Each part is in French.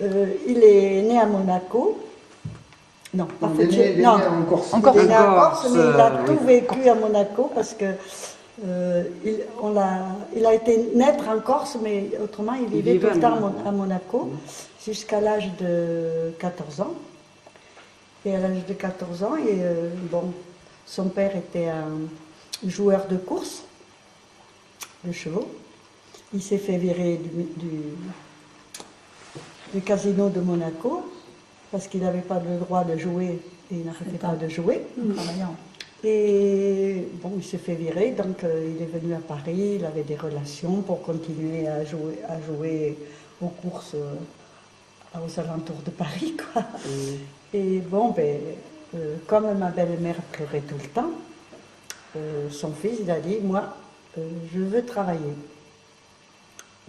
il est né à Monaco. Non, pas né en Corse. Il est né en Corse, mais il a tout vécu à Monaco parce que il a été naître en Corse, mais autrement il vivait tout le temps à Monaco jusqu'à l'âge de 14 ans. Et à l'âge de 14 ans, son père était un joueur de course de chevaux. Il s'est fait virer du casino de Monaco parce qu'il n'avait pas le droit de jouer et il n'arrêtait pas de jouer. Et bon, il s'est fait virer, donc il est venu à Paris, il avait des relations pour continuer à jouer aux courses aux alentours de Paris, quoi. Et bon, comme ma belle-mère pleurait tout le temps, son fils, il a dit, moi, je veux travailler.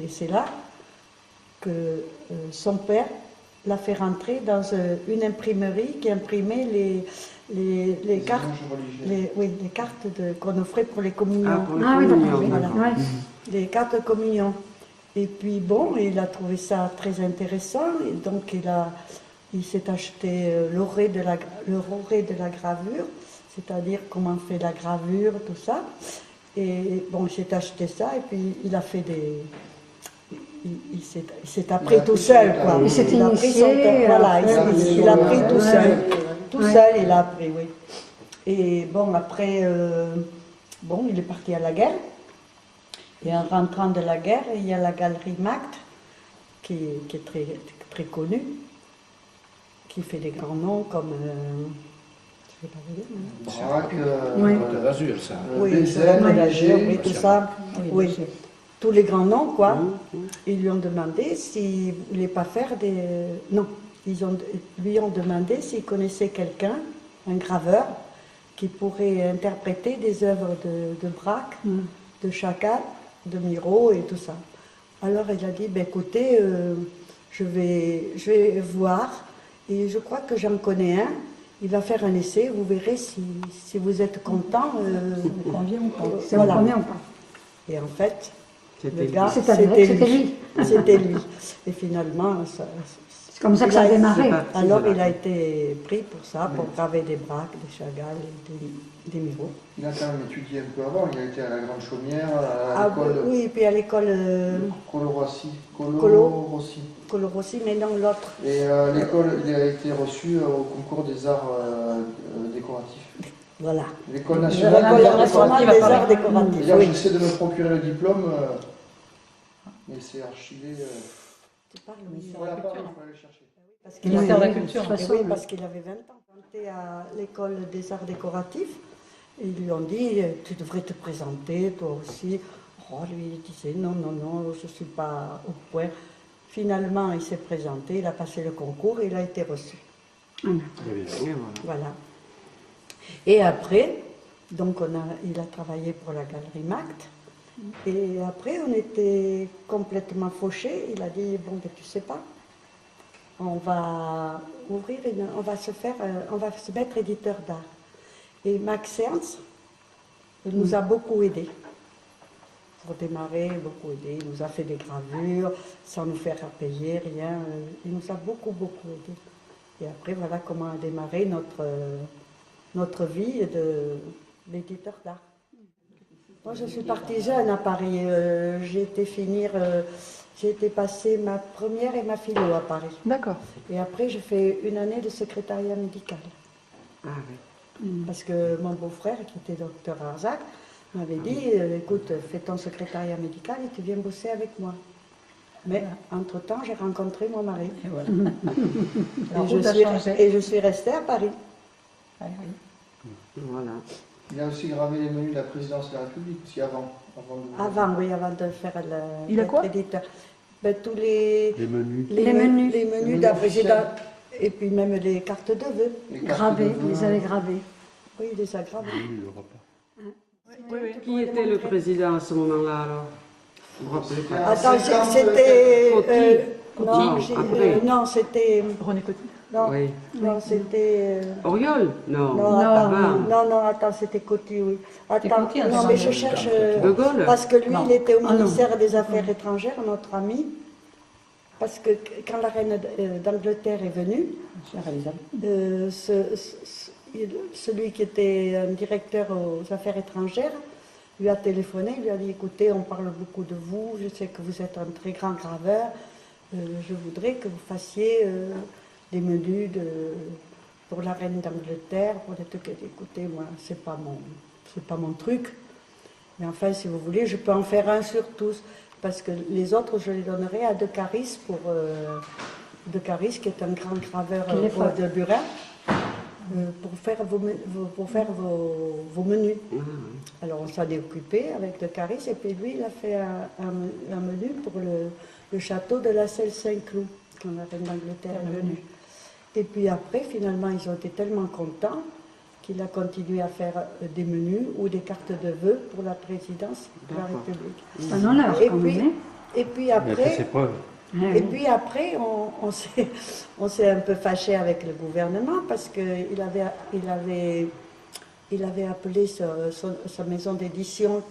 Et c'est là que son père l'a fait rentrer dans une imprimerie qui imprimait les cartes, les cartes qu'on offrait pour les communions. Les cartes de communion. Et puis bon, il a trouvé ça très intéressant, et donc il s'est acheté l'orée de la gravure, c'est-à-dire comment on fait la gravure, tout ça. Et bon, il s'est acheté ça, et puis il a fait il s'est appris tout seul, quoi. Il s'est initié. Voilà, il a appris tout seul. Tout seul, il a appris, oui. Et bon, après, il est parti à la guerre. Et en rentrant de la guerre, il y a la galerie Magde, qui est très, très connue, qui fait des grands noms comme... je ne vais pas vous dire, mais... Braque, Côte d'Azur, ça. Oui, Côte d'Azur, oui, tout ça. Oui, tous les grands noms, quoi. Ils lui ont demandé s'il ne voulait pas faire des... Non, lui ont demandé s'il connaissait quelqu'un, un graveur, qui pourrait interpréter des œuvres de Braque, de Chagall, de Miro et tout ça. Alors il a dit, écoutez, je vais voir, et je crois que j'en connais un, il va faire un essai, vous verrez si vous êtes content. Convient ou pas. Voilà. Convient ou pas. Et en fait, C'était le gars, c'était lui. C'était lui. Et finalement, c'est comme ça que ça a démarré. Alors il a été pris pour ça, pour graver des Braque, des Chagall et des Miro. Il a quand même étudié un peu avant, il a été à la Grande Chaumière, à l'école... Oui, et puis à l'école... Colorossi, mais non, l'autre. Et l'école, il a été reçu au concours des arts décoratifs. Voilà. L'école nationale des arts décoratifs. D'ailleurs, j'essaie de me procurer le diplôme, mais c'est archivé... Tu parles, oui. Voilà, il faut aller le chercher. Parce qu'il Ministère avait, de la Culture. oui, parce qu'il avait 20 ans. Il était à l'école des arts décoratifs. Et ils lui ont dit, tu devrais te présenter, toi aussi. Oh, lui, il disait, non, je ne suis pas au point. Finalement, il s'est présenté, il a passé le concours et il a été reçu. Voilà. Et après, donc il a travaillé pour la galerie Magde. Et après, on était complètement fauchés. Il a dit, tu sais pas, on va se mettre éditeur d'art. Et Max Ernst nous a beaucoup aidés. Pour démarrer, beaucoup aidé. Il nous a fait des gravures, sans nous faire payer, rien. Il nous a beaucoup aidés. Et après, voilà comment a démarré notre vie d'éditeur d'art. Moi, je suis partie jeune à Paris. J'ai été passer ma première et ma philo à Paris. D'accord. Et après, j'ai fait une année de secrétariat médical. Ah oui. Parce que mon beau-frère, qui était docteur Arzac, m'avait dit, écoute, fais ton secrétariat médical et tu viens bosser avec moi. Mais entre-temps, j'ai rencontré mon mari. Et voilà. Et je suis restée à Paris. Ah, oui. Voilà. Il a aussi gravé les menus de la présidence de la République, aussi avant Avant de faire Il a quoi l'éditeur. Tous les menus. Les menus d'un président. Et puis même les cartes de vœux. Gravés, il les avait gravés. Oui, il les a gravés. Oui, le repas. Qui était le président à ce moment-là alors? Vous vous rappelez pas? Attends, c'était... non, c'était... René Coty. Non, c'était... Auriol? Non. Non, attends, c'était Coty, oui. Attends, Coty, non, mais je cherche... De Gaulle? Parce que lui, il était au ministère des Affaires étrangères, notre ami. parce que quand la reine d'Angleterre est venue, celui qui était un directeur aux affaires étrangères lui a téléphoné, lui a dit écoutez, on parle beaucoup de vous, je sais que vous êtes un très grand graveur, je voudrais que vous fassiez des menus pour la reine d'Angleterre, pour des trucs. Écoutez, moi, c'est pas mon truc, mais enfin, si vous voulez, je peux en faire un sur tous, parce que les autres, je les donnerai à De Caris, De Caris, qui est un grand graveur de Burin, pour faire vos menus. Alors on s'en est occupé avec De Caris, et puis lui, il a fait un menu pour le château de la Selle-Saint-Cloud, quand la reine d'Angleterre est venue. Et puis après, finalement, ils ont été tellement contents qu'il a continué à faire des menus ou des cartes de vœux pour la présidence de la République. C'est un honneur, quand même. Et puis après, on s'est un peu fâché avec le gouvernement parce qu'il avait appelé sa maison d'édition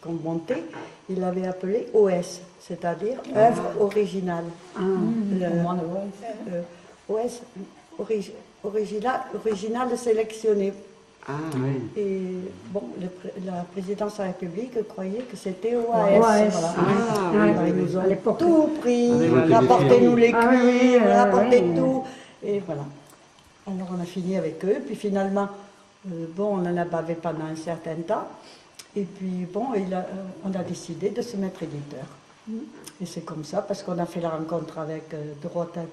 qu'on montait, il l'avait appelé OS, c'est-à-dire œuvre originale. OS, original sélectionné. Et bon, la présidence de la République croyait que c'était OAS. Voilà. Ils nous ont tout pris, rapportez-nous les cuivres, rapportez tout. Et voilà. Alors on a fini avec eux, puis finalement, on en a bavé pendant un certain temps. Et puis bon, on a décidé de se mettre éditeur. Et c'est comme ça, parce qu'on a fait la rencontre avec Dorothea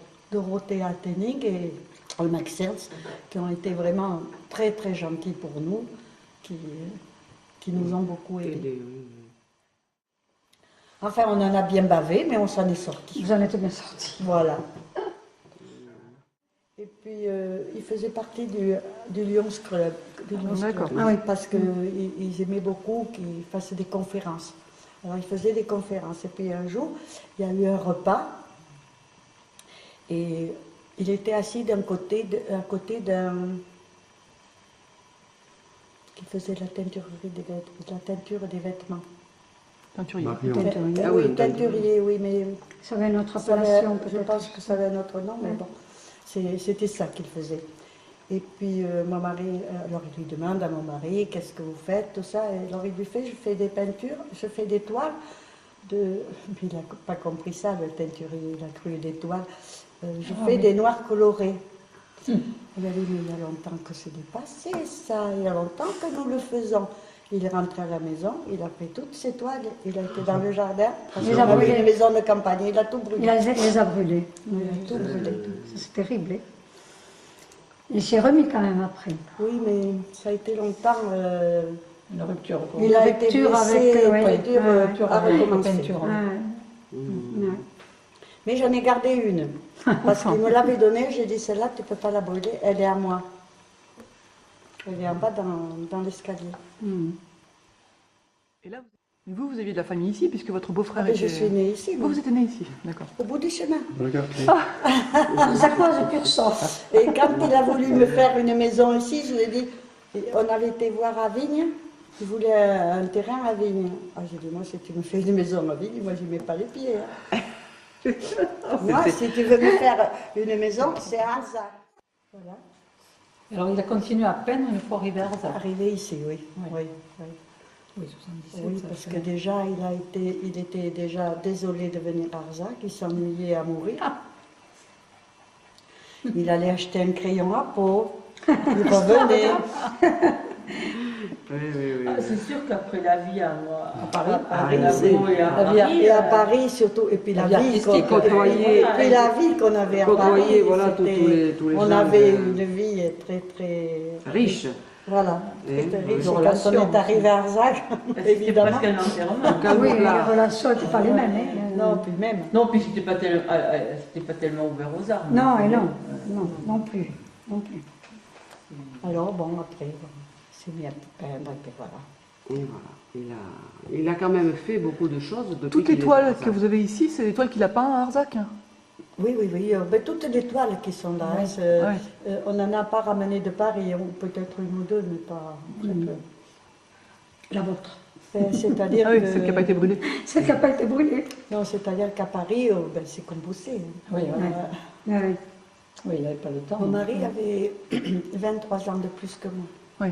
Tenning et Max Sertz, qui ont été vraiment très très gentils pour nous, qui nous ont beaucoup aidés. Enfin, on en a bien bavé, mais on s'en est sortis. Vous en êtes bien sortis. Voilà. Et puis, il faisait partie du Lions Club. D'accord. Ah oui, parce qu'ils aimaient beaucoup qu'ils fassent des conférences. Alors, ils faisaient des conférences. Et puis, un jour, il y a eu un repas. Et il était assis à côté d'un qui faisait la teinture des vêtements. Teinturier. Oui, teinturier, oui, mais Ça avait une autre appellation, je peut-être. pense que ça avait un autre nom, mais bon, c'était ça qu'il faisait. Et puis mon mari, alors il lui demande à mon mari, qu'est-ce que vous faites, tout ça, et alors il lui fait, je fais des peintures, je fais des toiles, mais il n'a pas compris ça, le teinturier, il a cru des toiles. Je fais des noirs colorés. Il a dit, mais il y a longtemps que c'est dépassé ça, il y a longtemps que nous le faisons. Il est rentré à la maison, il a pris toutes ses toiles, il a été dans le jardin, parce qu'on avait une maison de campagne, il a tout brûlé. Il les a brûlés. Il a tout brûlé. C'est terrible. Il s'est remis quand même après. Oui, mais ça a été longtemps. Une rupture. Il a été blessé, à recommencer. Mais j'en ai gardé une, parce qu'il me l'avait donnée, j'ai dit celle-là, tu ne peux pas la brûler, elle est à moi. Elle est en bas dans l'escalier. Et là, vous aviez de la famille ici, puisque votre beau-frère était... Je suis née ici. Vous êtes née ici, d'accord. Au bout du chemin. Ça cause de pur sang. Et quand il a voulu me faire une maison ici, je lui ai dit, on avait été voir à Vigne, il voulait un terrain à Vigne. Ah, j'ai dit, moi, si tu me fais une maison à Vigne, moi, je n'y mets pas les pieds. Moi, si tu veux me faire une maison, c'est à Arzac. Voilà. Alors il a continué à peine une fois arrivé à Arzac. Arrivé ici, oui. Ouais. Oui. Oui, 77. Oui, parce que déjà, il était déjà désolé de venir à Arzac, il s'ennuyait à mourir. Il allait acheter un crayon à peau, il revenait. Oui. C'est sûr qu'après la vie à Paris, Et à Paris surtout, et puis la vie qu'on avait à Paris, voilà, tous les on gens avait une vie très très riche. Voilà, très riche. Et quand on relations. est arrivé à Arzac, évidemment. C'était presque un enterrement. Oui, les relations n'étaient pas les mêmes. Non, puis même. Non, puis c'était pas tellement ouvert aux armes. Non, non plus. Alors bon, après, il s'est mis à peindre, et puis voilà. Et voilà. Il a quand même fait beaucoup de choses depuis Toutes les qu'il est toiles à Arzac. que vous avez ici, c'est des toiles qu'il a peint à Arzac? Oui. Ben, toutes les toiles qui sont là. On n'en a pas ramené de Paris, peut-être une ou deux, mais pas très peu. La vôtre. C'est-à-dire Ah oui, que... celle qui n'a pas été brûlée. C'est qui n'a pas été brûlé. Non, c'est-à-dire qu'à Paris, c'est composé. Oui, oui. Oui. Oui, il n'avait pas le temps. Mon mari avait 23 ans de plus que moi. Oui.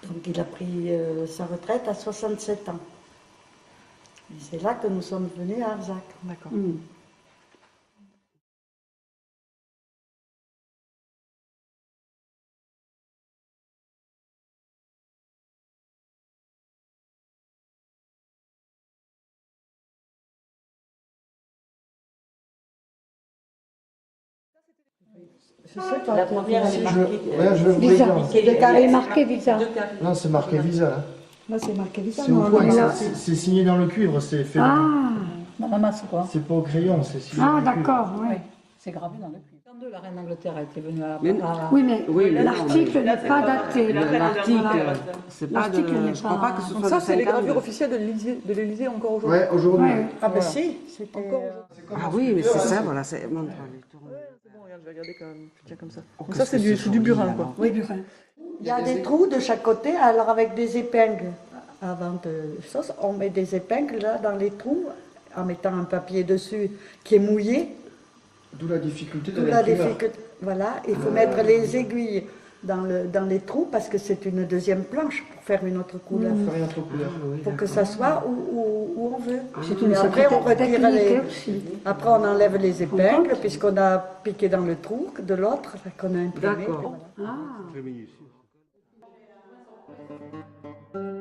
Donc il a pris sa retraite à 67 ans. Et c'est là que nous sommes venus à Arzac. D'accord. Mm. Je sais pas. La première, elle est marquée. Ouais, je vais vous les Visa. dire. C'est de carré marqué Visa. Non, c'est marqué Visa là. Là, c'est marqué Visa. C'est au non, point, non, là. c'est signé dans le cuivre, c'est fait. Ah, Maman, c'est quoi? C'est pas au crayon, c'est signé dans ah le cuivre. d'accord, oui. Oui, c'est gravé dans le cuivre. Quand la reine d'Angleterre a été venue Mais- Oui, mais Oui, mais l'article non, n'est pas daté. L'article, Voilà. c'est pas L'article de. n'est Je crois pas- pas que ce Donc soit ça, de c'est les 50. gravures officielles de l'Élysée encore aujourd'hui. Ouais, aujourd'hui. Ouais. Ah ben si, c'était... Encore Ah oui, mais c'est ça, voilà. C'est... montre les tours. C'est bon, regarde, je vais regarder quand même. Je tiens comme ça. Oh, Donc ça, qu'est-ce c'est que du, c'est c'est du burin, joli, quoi. alors. Oui, burin. Il y a des trous de chaque côté, alors avec des épingles. Avant de sauce, on met des épingles là dans les trous, en mettant un papier dessus qui est mouillé. D'où la difficulté de D'où la l'imprimeur. difficulté. Voilà, il faut mettre les aiguilles dans les trous parce que c'est une deuxième planche pour faire une autre couleur. Faire rien trop couleur. Pour que ça soit où on veut. C'est une Et après, on retire technique les... aussi. Après, on enlève les épingles puisqu'on a piqué dans le trou de l'autre qu'on a imprimé. D'accord. Voilà. Ah.